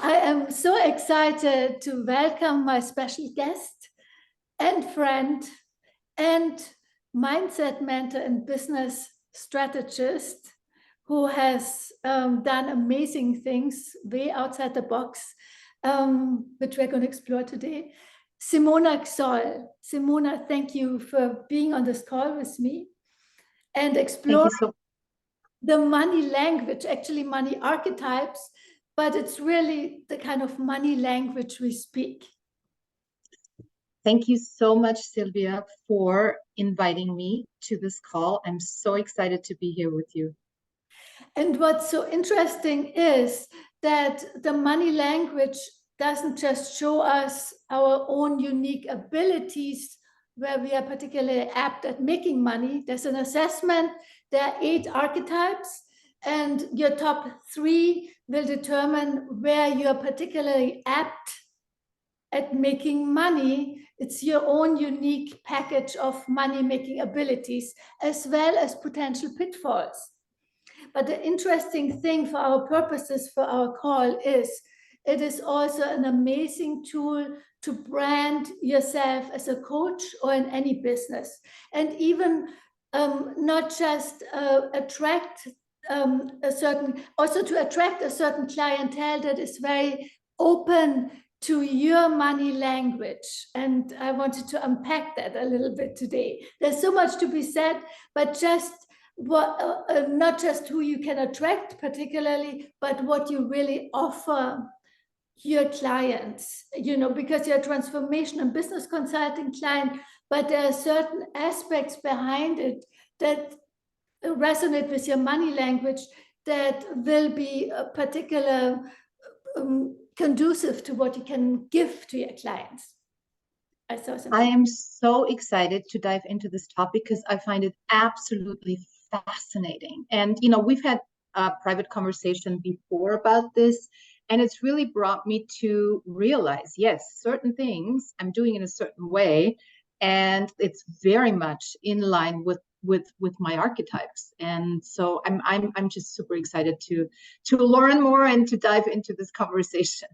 I am so excited to welcome my special guest and friend and mindset mentor and business strategist who has done amazing things way outside the box, which we're going to explore today. Simona Ksoll. Simona, thank you for being on this call with me and exploring the money language, actually money archetypes, but it's really the kind of money language we speak. Thank you so much, Sylvia, for inviting me to this call. I'm so excited to be here with you. And what's so interesting is that the money language doesn't just show us our own unique abilities where we are particularly apt at making money. There's an assessment, there are 8 archetypes, and your top 3 will determine where you're particularly apt at making money. It's your own unique package of money-making abilities, as well as potential pitfalls. But the interesting thing for our purposes for our call is it is also an amazing tool to brand yourself as a coach or in any business, and even not just attract also to attract a certain clientele that is very open to your money language. And I wanted to unpack that a little bit today. There's so much to be said, but just not just who you can attract particularly, but what you really offer your clients, because you're a transformation and business consulting client, but there are certain aspects behind it that resonate with your money language that will be particular conducive to what you can give to your clients. I am so excited to dive into this topic because I find it absolutely fascinating. And, we've had a private conversation before about this, and it's really brought me to realize, yes, certain things I'm doing in a certain way, and it's very much in line with my archetypes. And so I'm just super excited to learn more and to dive into this conversation.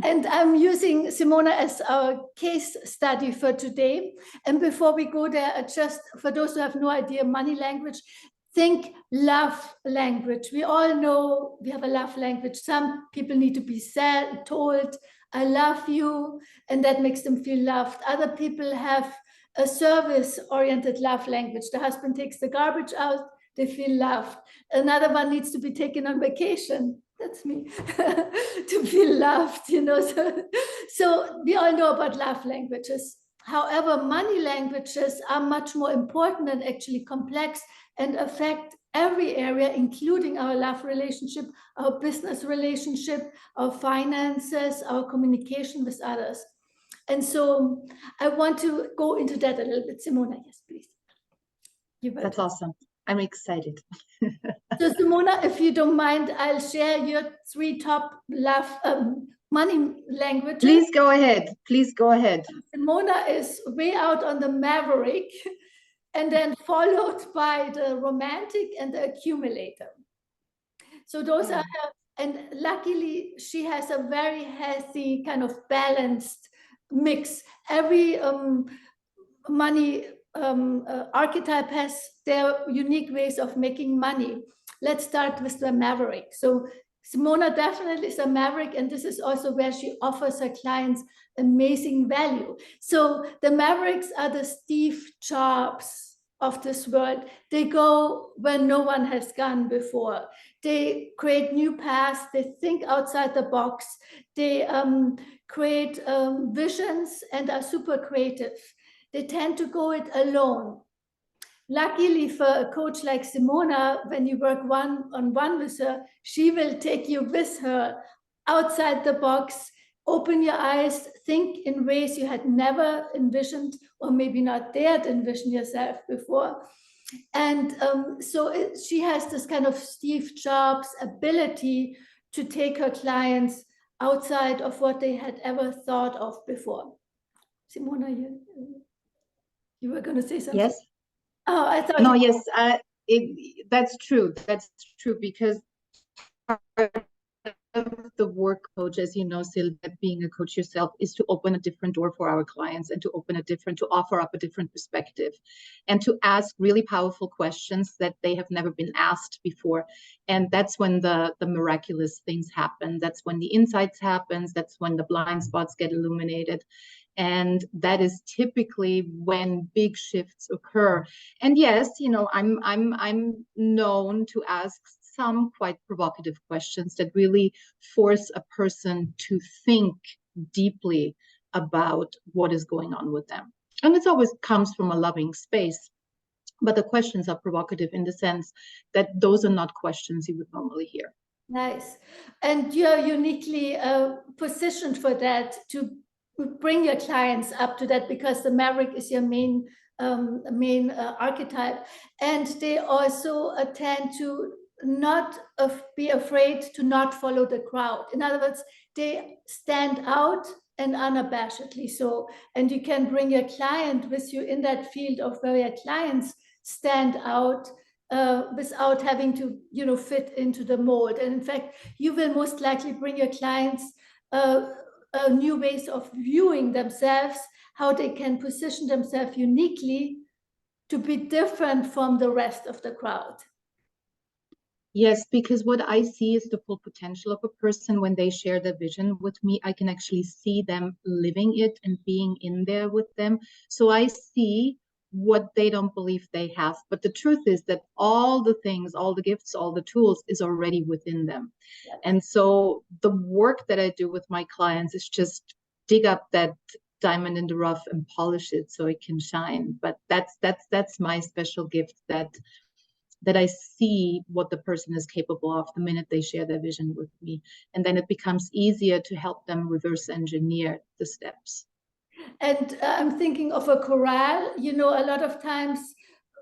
And I'm using Simona as our case study for today. And before we go there, just for those who have no idea, money language, think love language. We all know we have a love language. Some people need to be told, I love you, and that makes them feel loved. Other people have a service-oriented love language. The husband takes the garbage out, they feel loved. Another one needs to be taken on vacation. That's me, to feel loved, So we all know about love languages. However, money languages are much more important and actually complex and affect every area, including our love relationship, our business relationship, our finances, our communication with others. And so I want to go into that a little bit. Simona, yes, please. That's awesome. I'm excited. So Simona, if you don't mind, I'll share your 3 top love money languages. Please go ahead. Please go ahead. Simona is way out on the maverick, and then followed by the romantic and the accumulator. So those are her, and luckily she has a very healthy kind of balanced mix. Every money archetype has their unique ways of making money. Let's start with the maverick. So Simona definitely is a maverick, and this is also where she offers her clients amazing value. So the mavericks are the Steve Jobs of this world. They go where no one has gone before. They create new paths. They think outside the box. They create visions and are super creative. They tend to go it alone. Luckily for a coach like Simona, when you work one-on-one with her, she will take you with her outside the box, open your eyes, think in ways you had never envisioned or maybe not dared envision yourself before. And she has this kind of Steve Jobs ability to take her clients outside of what they had ever thought of before. Simona, you were going to say something? Yes. Oh, I thought. No, yes, that's true. That's true, because part of the work coach, as you know, Sylvia, being a coach yourself, is to open a different door for our clients and to offer up a different perspective and to ask really powerful questions that they have never been asked before. And that's when the miraculous things happen. That's when the insights happens. That's when the blind spots get illuminated. And that is typically when big shifts occur. And yes, I'm known to ask some quite provocative questions that really force a person to think deeply about what is going on with them. And it always comes from a loving space. But the questions are provocative in the sense that those are not questions you would normally hear. Nice. And you're uniquely positioned for that, to bring your clients up to that, because the maverick is your main archetype. And they also tend to not be afraid to not follow the crowd. In other words, they stand out and unabashedly so. And you can bring your client with you in that field of where your clients stand out without having to, fit into the mold. And in fact, you will most likely bring your clients new ways of viewing themselves, how they can position themselves uniquely to be different from the rest of the crowd. Yes, because what I see is the full potential of a person when they share their vision with me. I can actually see them living it and being in there with them. So I see what they don't believe they have. But the truth is that all the things, all the gifts, all the tools is already within them. Yes. And so the work that I do with my clients is just dig up that diamond in the rough and polish it so it can shine. But that's my special gift, that I see what the person is capable of the minute they share their vision with me. And then it becomes easier to help them reverse engineer the steps. And I'm thinking of a corral. A lot of times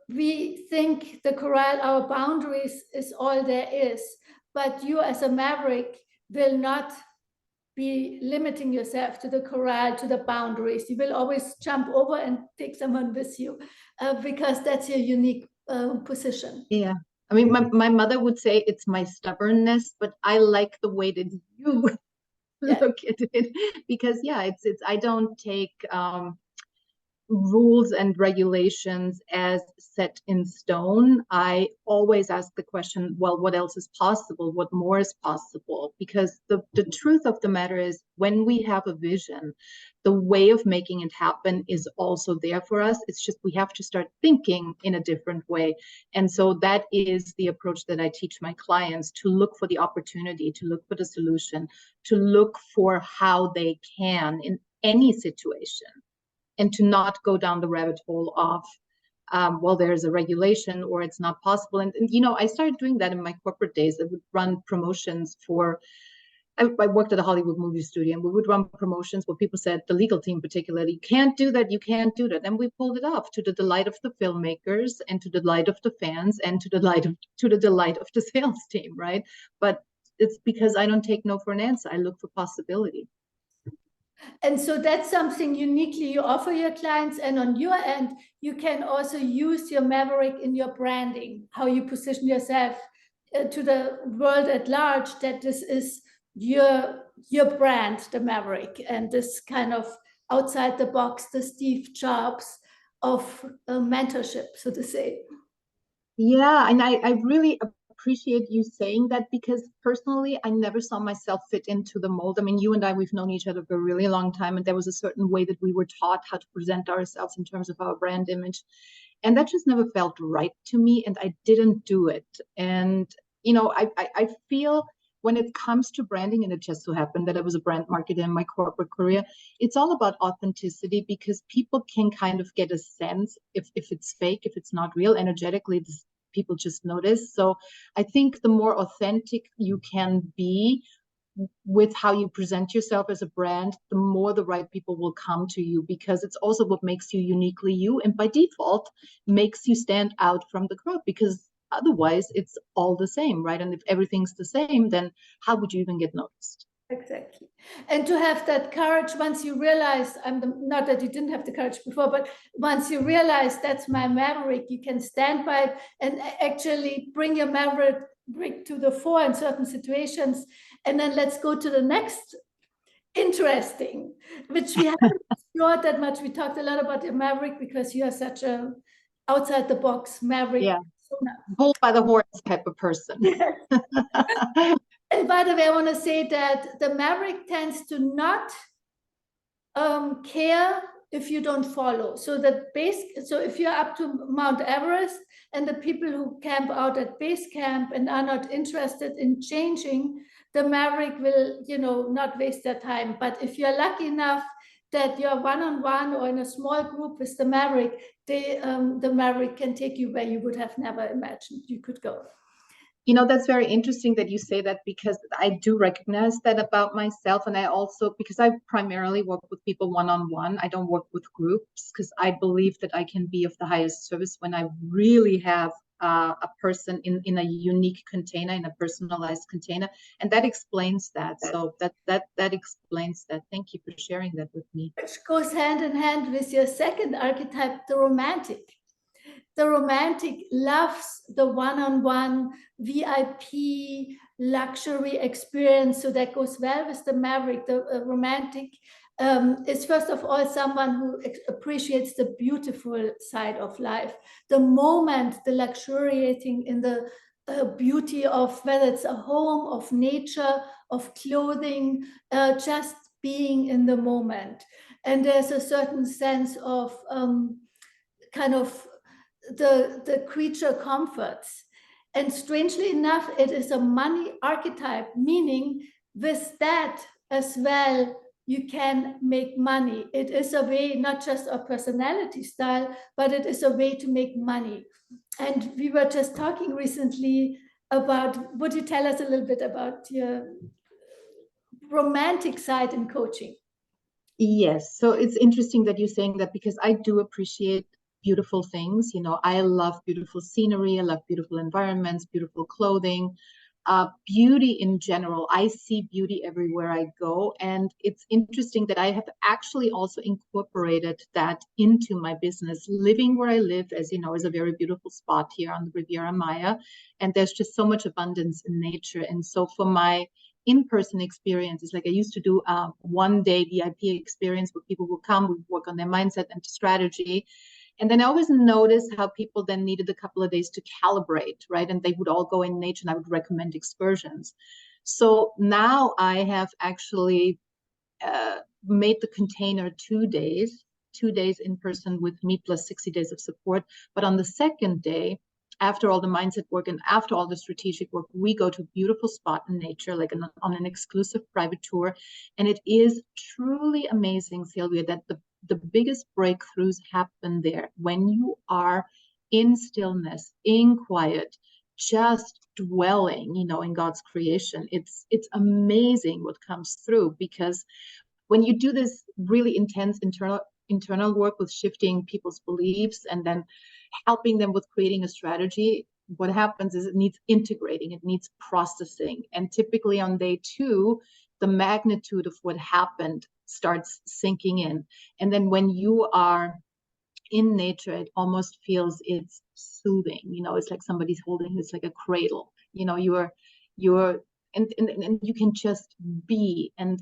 we think the corral, our boundaries, is all there is. But you as a maverick will not be limiting yourself to the corral, to the boundaries. You will always jump over and take someone with you because that's your unique position. Yeah. I mean, my mother would say it's my stubbornness, but I like the way that you look at it, because it's I don't take rules and regulations as set in stone. I always ask the question, well, what else is possible? What more is possible? Because the truth of the matter is, when we have a vision, the way of making it happen is also there for us. It's just we have to start thinking in a different way. And so that is the approach that I teach my clients, to look for the opportunity, to look for the solution, to look for how they can in any situation, and to not go down the rabbit hole of, well, there's a regulation or it's not possible. And I started doing that in my corporate days. I would run promotions I worked at a Hollywood movie studio, and we would run promotions where people said, the legal team particularly, you can't do that, you can't do that. And we pulled it off, to the delight of the filmmakers and to the delight of the fans and to the delight of the sales team, right? But it's because I don't take no for an answer. I look for possibility. And so that's something uniquely you offer your clients. And on your end, you can also use your maverick in your branding, how you position yourself to the world at large, that this is your brand, the maverick, and this kind of outside the box, the Steve Jobs of mentorship, so to say. Yeah, and I really appreciate you saying that, because personally, I never saw myself fit into the mold. I mean, you and I, we've known each other for a really long time, and there was a certain way that we were taught how to present ourselves in terms of our brand image. And that just never felt right to me, and I didn't do it. And, I feel when it comes to branding, and it just so happened that I was a brand marketer in my corporate career, it's all about authenticity, because people can kind of get a sense if it's fake, if it's not real. Energetically, people just notice. So I think the more authentic you can be with how you present yourself as a brand, the more the right people will come to you, because it's also what makes you uniquely you, and by default makes you stand out from the crowd, because otherwise it's all the same, right? And if everything's the same, then how would you even get noticed? Exactly. And to have that courage, once you realize, not that you didn't have the courage before, but once you realize that's my maverick, you can stand by it and actually bring your bring to the fore in certain situations. And then let's go to the next interesting, which we haven't explored that much. We talked a lot about your maverick because you are such a outside the box maverick. Yeah. Bull by the horns type of person. Yes. And by the way, I want to say that the maverick tends to not care if you don't follow. So if you're up to Mount Everest and the people who camp out at base camp and are not interested in changing, the maverick will, not waste their time. But if you're lucky enough that you're one-on-one or in a small group with the maverick, the maverick can take you where you would have never imagined you could go. That's very interesting that you say that, because I do recognize that about myself. And I also, because I primarily work with people one-on-one, I don't work with groups, because I believe that I can be of the highest service when I really have a person in a unique container, in a personalized container. And that explains that. So that explains that. Thank you for sharing that with me. Which goes hand in hand with your second archetype, the romantic. The romantic loves the one-on-one VIP luxury experience. So that goes well with the maverick. The romantic is first of all someone who appreciates the beautiful side of life, the moment, the luxuriating in the beauty of whether it's a home, of nature, of clothing, just being in the moment. And there's a certain sense of kind of the creature comforts. And strangely enough, it is a money archetype, meaning with that as well, you can make money. It is a way, not just a personality style, but it is a way to make money. And we were just talking recently about, would you tell us a little bit about your romantic side in coaching? Yes. So it's interesting that you're saying that, because I do appreciate beautiful things. I love beautiful scenery. I love beautiful environments, beautiful clothing, beauty in general. I see beauty everywhere I go. And it's interesting that I have actually also incorporated that into my business. Living where I live, as you know, is a very beautiful spot here on the Riviera Maya. And there's just so much abundance in nature. And so for my in-person experiences, like I used to do a one-day VIP experience where people would come, we work on their mindset and strategy. And then I always noticed how people then needed a couple of days to calibrate, right? And they would all go in nature, and I would recommend excursions. So now I have actually made the container 2 days in person with me plus 60 days of support. But on the second day, after all the mindset work and after all the strategic work, we go to a beautiful spot in nature, like on an exclusive private tour. And it is truly amazing, Sylvia, that the biggest breakthroughs happen there when you are in stillness, in quiet, just dwelling, in God's creation. It's amazing what comes through, because when you do this really intense internal work with shifting people's beliefs and then helping them with creating a strategy, what happens is it needs integrating, it needs processing. And typically on day 2, the magnitude of what happened starts sinking in. And then when you are in nature, it almost feels it's soothing. It's like somebody's holding, it's like a cradle. You're and you can just be, and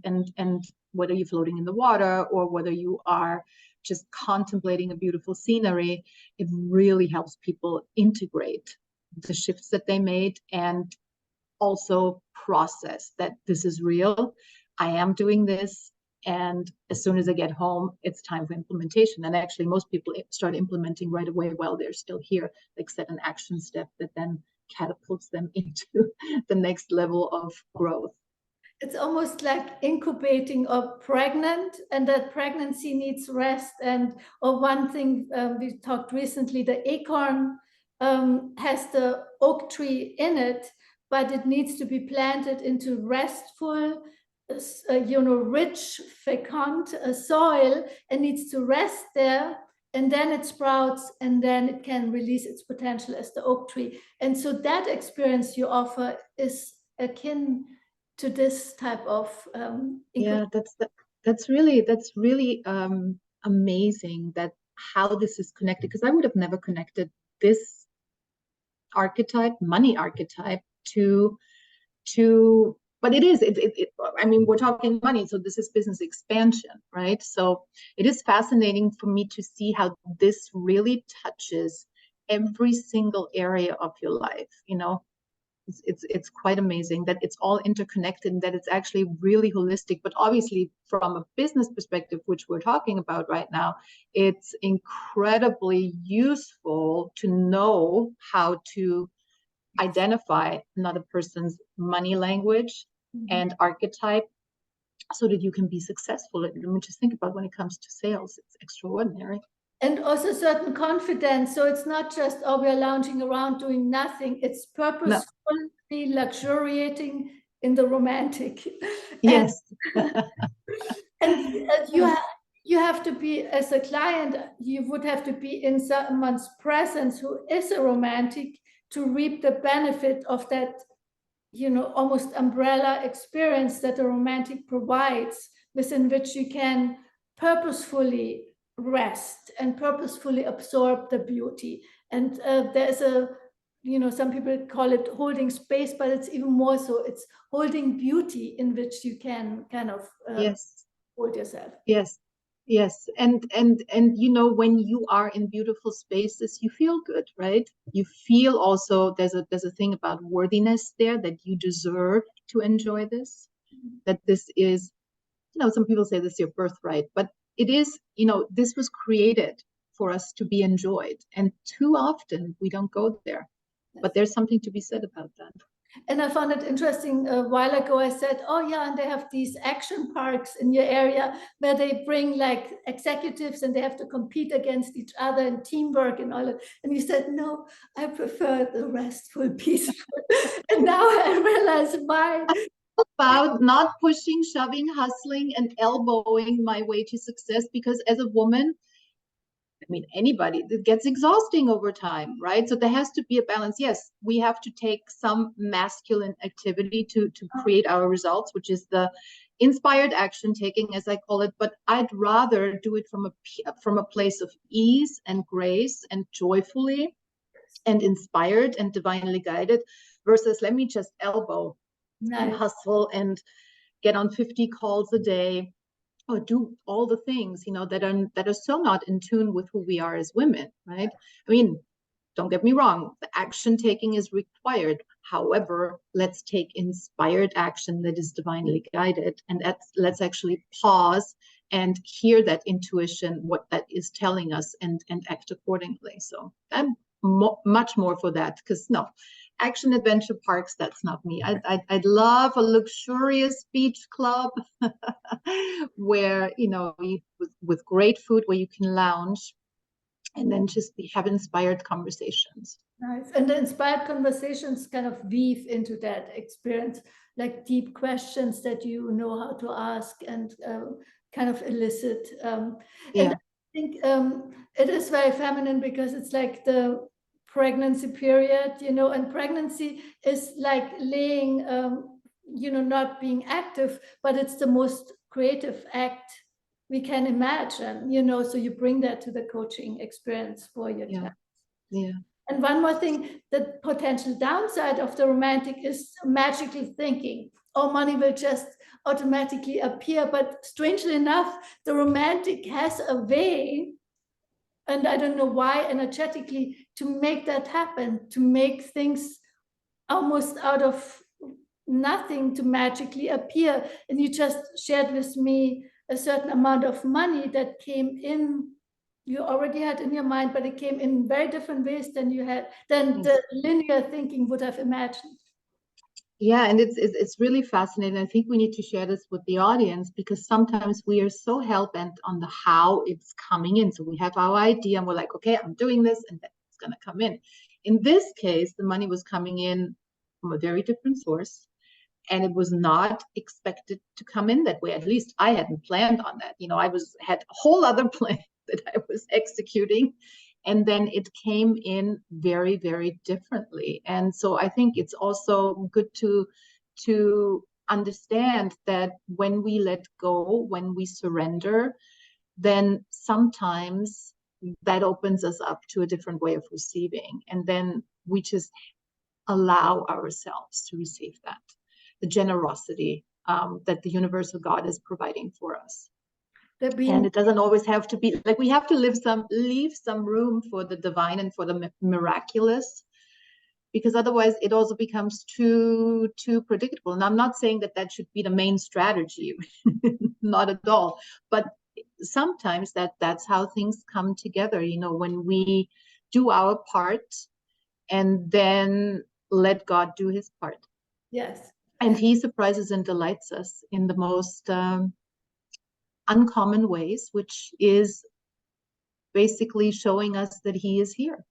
whether you're floating in the water or whether you are just contemplating a beautiful scenery, it really helps people integrate the shifts that they made and also process that this is real. I am doing this. And as soon as I get home, it's time for implementation. And actually, most people start implementing right away while they're still here, like set an action step that then catapults them into the next level of growth. It's almost like incubating or pregnant, and that pregnancy needs rest. Or one thing we talked recently, the acorn has the oak tree in it, but it needs to be planted into restful, rich, fecund soil, and needs to rest there. And then it sprouts, and then it can release its potential as the oak tree. And so that experience you offer is akin to this type of yeah, that's really amazing that how this is connected, because I would have never connected this archetype, money archetype, but I mean, we're talking money, so this is business expansion, right? So it is fascinating for me to see how this really touches every single area of your life. It's quite amazing that it's all interconnected and that it's actually really holistic. But obviously, from a business perspective, which we're talking about right now, it's incredibly useful to know how to identify another person's money language and archetype so that you can be successful. I mean, just think about when it comes to sales, it's extraordinary. And also certain confidence. So it's not just, oh, we're lounging around doing nothing. It's purposefully luxuriating in the romantic. Yes. And you have to be, as a client, you would have to be in someone's presence who is a romantic to reap the benefit of that, almost umbrella experience that a romantic provides, within which you can purposefully rest and purposefully absorb the beauty. And there's some people call it holding space, but it's even more so. It's holding beauty in which you can kind of yes. hold yourself. Yes. And when you are in beautiful spaces, you feel good, right? You feel also there's a thing about worthiness there, that you deserve to enjoy this, that this is, some people say this is your birthright, but it is, this was created for us to be enjoyed. And too often we don't go there. But there's something to be said about that. And I found it interesting. A while ago, I said, oh, yeah, and they have these action parks in your area where they bring like executives and they have to compete against each other and teamwork and all that. And you said, no, I prefer the restful, peaceful. And now I realize why. About not pushing, shoving, hustling, and elbowing my way to success, because as a woman, I mean, anybody, it gets exhausting over time, right? So there has to be a balance. Yes, we have to take some masculine activity to create our results, which is the inspired action taking, as I call it. But I'd rather do it from a place of ease and grace and joyfully and inspired and divinely guided, versus let me just elbow and hustle and get on 50 calls a day, or do all the things, that are so not in tune with who we are as women, right? I mean, don't get me wrong, the action taking is required. However, let's take inspired action that is divinely guided, and let's actually pause and hear that intuition, what that is telling us, and act accordingly. So I'm much more for that, because no, action adventure parks, that's not me. I'd love a luxurious beach club where, with great food, where you can lounge and then just have inspired conversations. Nice. And the inspired conversations kind of weave into that experience, like deep questions that you know how to ask and kind of elicit. And I think it is very feminine, because it's like the pregnancy period, and pregnancy is like laying, not being active, but it's the most creative act we can imagine, so you bring that to the coaching experience for your clients. Yeah. And one more thing, the potential downside of the romantic is magical thinking. Oh, money will just automatically appear. But strangely enough, the romantic has a way, and I don't know why, energetically, to make that happen, to make things almost out of nothing to magically appear. And you just shared with me a certain amount of money that came in, you already had in your mind, but it came in very different ways than the linear thinking would have imagined. Yeah, and it's really fascinating. I think we need to share this with the audience, because sometimes we are so hell-bent on the how it's coming in. So we have our idea and we're like, okay, I'm doing this, and then it's going to come in. In this case, the money was coming in from a very different source, and it was not expected to come in that way. At least I hadn't planned on that. I had a whole other plan that I was executing, and then it came in very, very differently. And so I think it's also good to understand that when we let go, when we surrender, then sometimes that opens us up to a different way of receiving. And then we just allow ourselves to receive that, the generosity that the universal God is providing for us. And it doesn't always have to be like, we have to leave some room for the divine and for the miraculous, because otherwise it also becomes too predictable. And I'm not saying that should be the main strategy, not at all. But sometimes that's how things come together, when we do our part and then let God do his part. Yes. And he surprises and delights us in the most uncommon ways, which is basically showing us that he is here.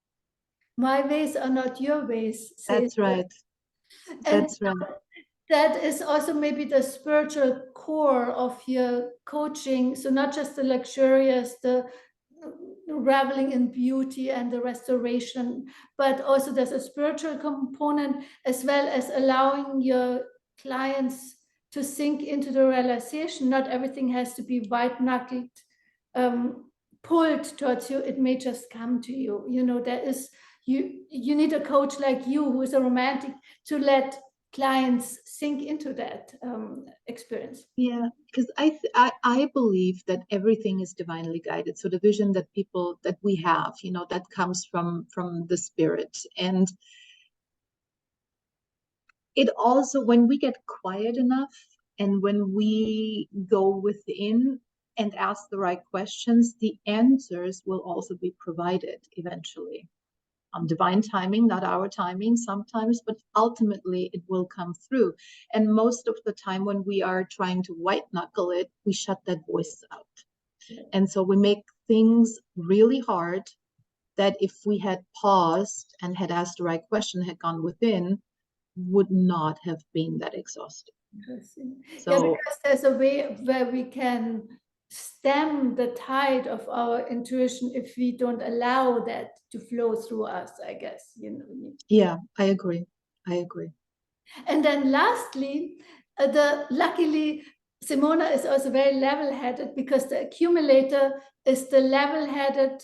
My ways are not your ways. That's right. That's right. That is also maybe the spiritual core of your coaching. So not just the luxurious, the reveling in beauty and the restoration, but also there's a spiritual component, as well as allowing your clients to sink into the realization. Not everything has to be white-knuckled, pulled towards you. It may just come to you. There is, you need a coach like you who is a romantic to let clients sink into that experience. Yeah, because I believe that everything is divinely guided. So the vision that we have, that comes from the spirit. And it also, when we get quiet enough and when we go within and ask the right questions, the answers will also be provided eventually. Divine timing, not our timing sometimes, but ultimately it will come through. And most of the time when we are trying to white knuckle it, we shut that voice out. And so we make things really hard that if we had paused and had asked the right question, had gone within, would not have been that exhausting. Interesting. So, yeah, because there's a way where we can stem the tide of our intuition if we don't allow that to flow through us, I guess. Yeah, I agree. And then lastly, luckily, Simona is also very level-headed, because the accumulator is the level-headed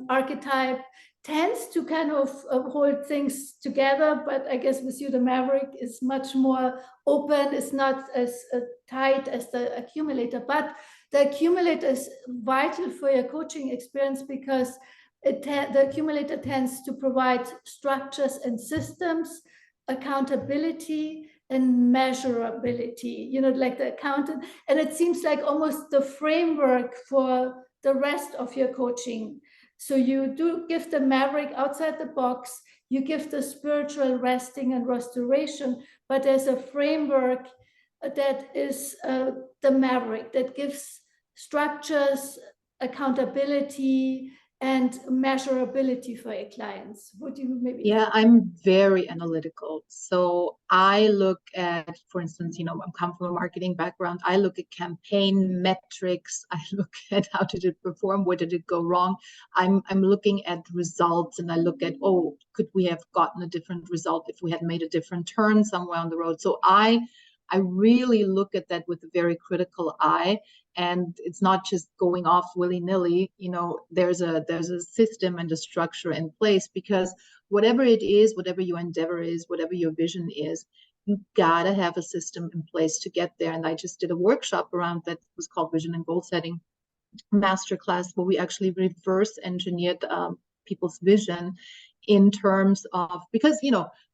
archetype, tends to kind of hold things together. But I guess with you, the maverick is much more open. It's not as tight as the accumulator. But the accumulator is vital for your coaching experience, because the accumulator tends to provide structures and systems, accountability and measurability, like the accountant. And it seems like almost the framework for the rest of your coaching. So you do give the maverick outside the box, you give the spiritual resting and restoration, but there's a framework that is the maverick that gives structures, accountability, and measurability for your clients. Would you maybe? Yeah, I'm very analytical. So I look at, for instance, I come from a marketing background. I look at campaign metrics. I look at how did it perform? Where did it go wrong? I'm looking at results, and I look at, could we have gotten a different result if we had made a different turn somewhere on the road? So I really look at that with a very critical eye. And it's not just going off willy-nilly. There's a system and a structure in place, because whatever it is, whatever your endeavor is, whatever your vision is, you gotta have a system in place to get there. And I just did a workshop around that. It was called Vision and Goal Setting Masterclass, where we actually reverse engineered people's vision in terms of, because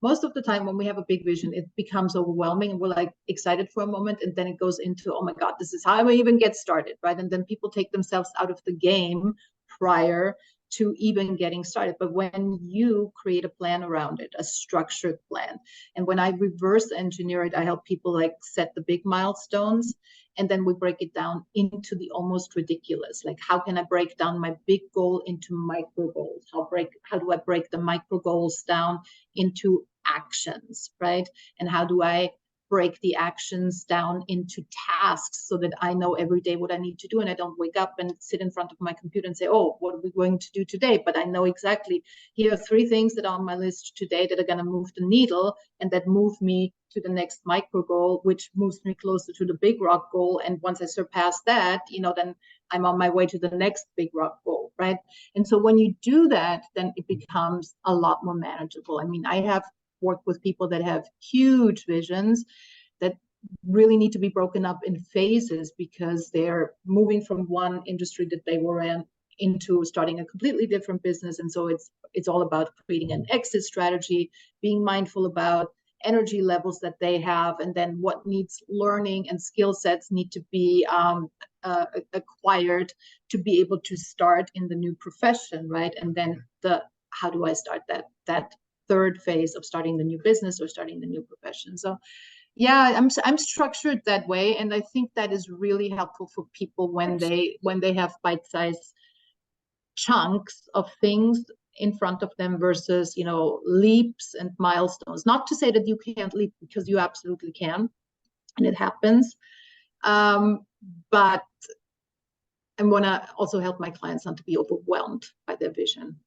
most of the time when we have a big vision, it becomes overwhelming and we're like excited for a moment, and then it goes into, oh my God, this is how I even get started, right? And then people take themselves out of the game prior to even getting started. But when you create a plan around it, a structured plan, and when I reverse engineer it, I help people like set the big milestones, and then we break it down into the almost ridiculous. Like, how can I break down my big goal into micro goals? How do I break the micro goals down into actions, right? And how do I break the actions down into tasks so that I know every day what I need to do, and I don't wake up and sit in front of my computer and say, oh, what are we going to do today? But I know exactly, here are 3 things that are on my list today that are going to move the needle, and that move me to the next micro goal, which moves me closer to the big rock goal. And once I surpass that, then I'm on my way to the next big rock goal, right? And so when you do that, then it becomes a lot more manageable. I mean, I have worked with people that have huge visions that really need to be broken up in phases because they're moving from one industry that they were in into starting a completely different business. And so it's all about creating an exit strategy, being mindful about energy levels that they have, and then what needs learning and skill sets need to be acquired to be able to start in the new profession, right? And then how do I start that third phase of starting the new business or starting the new profession? So yeah, I'm structured that way, and I think that is really helpful for people when they have bite-sized chunks of things in front of them versus, you know, leaps and milestones. Not to say that you can't leap, because you absolutely can, and it happens. But I want to also help my clients not to be overwhelmed by their vision.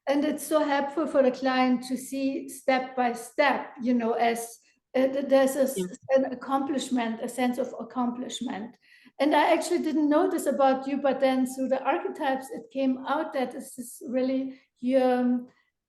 And it's so helpful for the client to see step by step, you know, as there's an accomplishment, a sense of accomplishment. And I actually didn't know this about you, but then through the archetypes, it came out that this is really your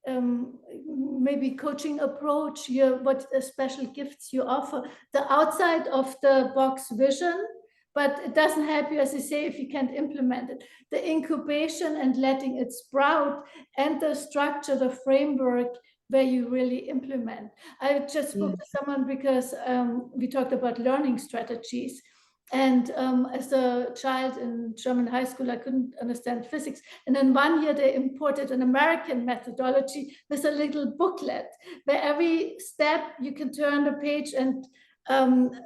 maybe coaching approach, what special gifts you offer, the outside of the box vision, but it doesn't help you, as you say, if you can't implement it. The incubation and letting it sprout, and the structure, the framework where you really implement. I just spoke to someone because we talked about learning strategies. And as a child in German high school, I couldn't understand physics. And then one year they imported an American methodology with a little booklet where every step you can turn the page and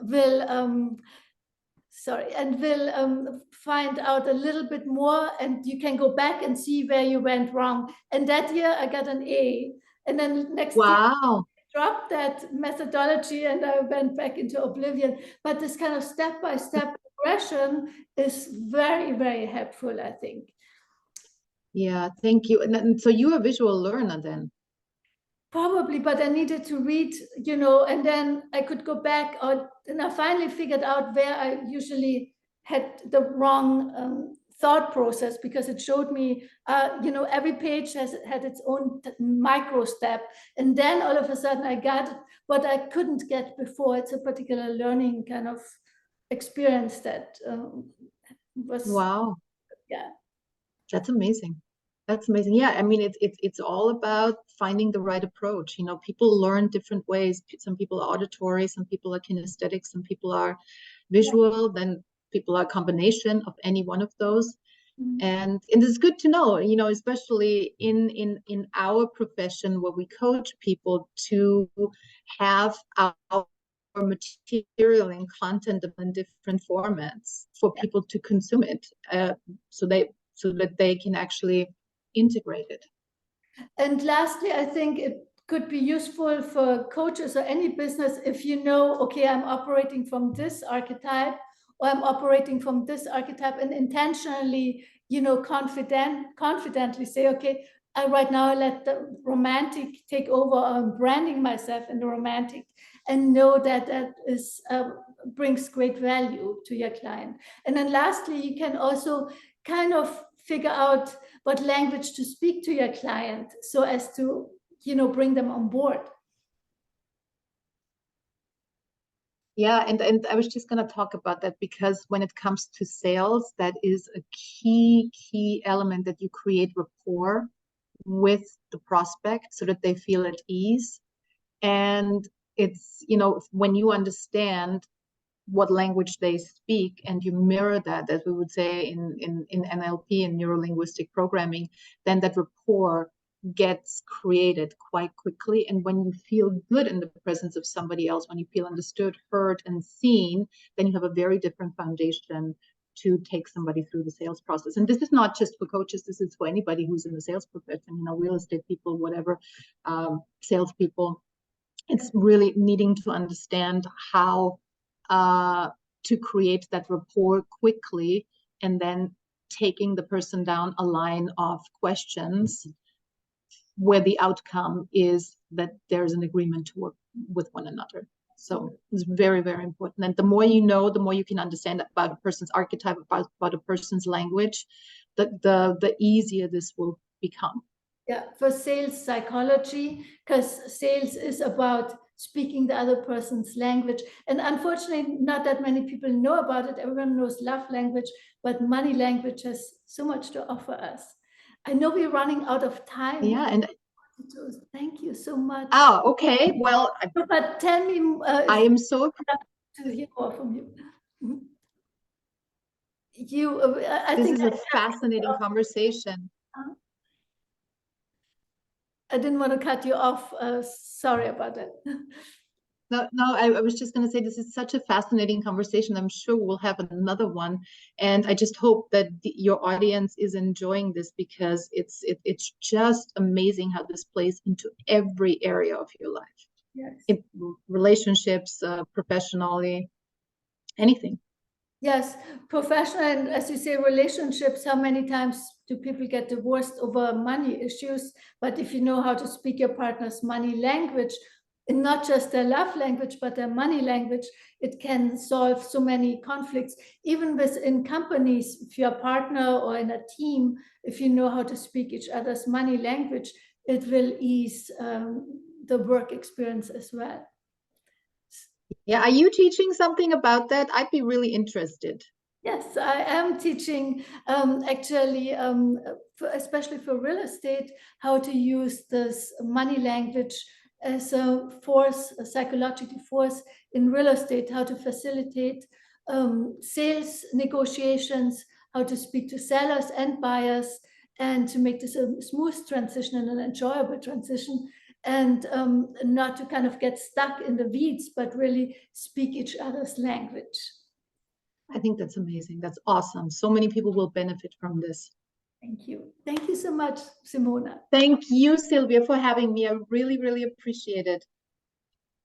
will find out a little bit more, and you can go back and see where you went wrong. And that year I got an A. And then next year I dropped that methodology and I went back into oblivion. But this kind of step-by-step progression is very, very helpful, I think. Yeah, thank you. And so you're a visual learner then? Probably, but I needed to read, you know, and then I could go back, and I finally figured out where I usually had the wrong thought process, because it showed me, you know, every page had its own micro step. And then all of a sudden I got what I couldn't get before. It's a particular learning kind of experience that was. Wow. Yeah. That's amazing. That's amazing. Yeah, I mean, it's all about finding the right approach. You know, people learn different ways. Some people are auditory, some people are kinesthetic, some people are visual, then people are a combination of any one of those. And it's good to know, you know, especially in our profession where we coach people, to have our material and content in different formats for people to consume it, so that they can actually integrate it. And lastly, I think it could be useful for coaches or any business if you know, okay, I'm operating from this archetype, or I'm operating from this archetype, and intentionally, you know, confidently say, okay, right now I let the romantic take over. I'm branding myself in the romantic, and know that that is brings great value to your client. And then lastly, you can also kind of figure out what language to speak to your client so as to, you know, bring them on board. Yeah, and I was just going to talk about that, because when it comes to sales, that is a key element, that you create rapport with the prospect so that they feel at ease. And it's, you know, when you understand what language they speak and you mirror that, as we would say in NLP and neuro-linguistic programming, then that rapport gets created quite quickly. And when you feel good in the presence of somebody else, when you feel understood, heard, and seen, then you have a very different foundation to take somebody through the sales process. And this is not just for coaches, this is for anybody who's in the sales profession, you know, real estate people, whatever, salespeople. It's really needing to understand how to create that rapport quickly, and then taking the person down a line of questions where the outcome is that there's an agreement to work with one another. So it's very, very important. And the more you know, the more you can understand about a person's archetype, about a person's language, the easier this will become. Yeah, for sales psychology, because sales is about speaking the other person's language. And unfortunately, not that many people know about it. Everyone knows love language, but money language has so much to offer us. I know we're running out of time. Yeah, and thank you so much. Oh, okay. Well, but tell me, I am so to hear more from you. This is a fascinating conversation. I didn't want to cut you off. Sorry about that. No, I was just going to say this is such a fascinating conversation. I'm sure we'll have another one, and I just hope that your audience is enjoying this, because it's just amazing how this plays into every area of your life. Yes. In relationships, professionally, anything. Yes, professional and, as you say, relationships. How many times do people get divorced over money issues? But if you know how to speak your partner's money language, and not just their love language, but their money language, it can solve so many conflicts. Even within companies, if you're a partner or in a team, if you know how to speak each other's money language, it will ease the work experience as well. Yeah, are you teaching something about that? I'd be really interested. Yes, I am teaching actually, especially for real estate, how to use this money language as a force, a psychological force in real estate, how to facilitate sales negotiations, how to speak to sellers and buyers, and to make this a smooth transition and an enjoyable transition, and not to kind of get stuck in the weeds, but really speak each other's language. I think that's amazing. That's awesome. So many people will benefit from this. Thank you. Thank you so much, Simona. Thank you, Sylvia, for having me. I really, really appreciate it.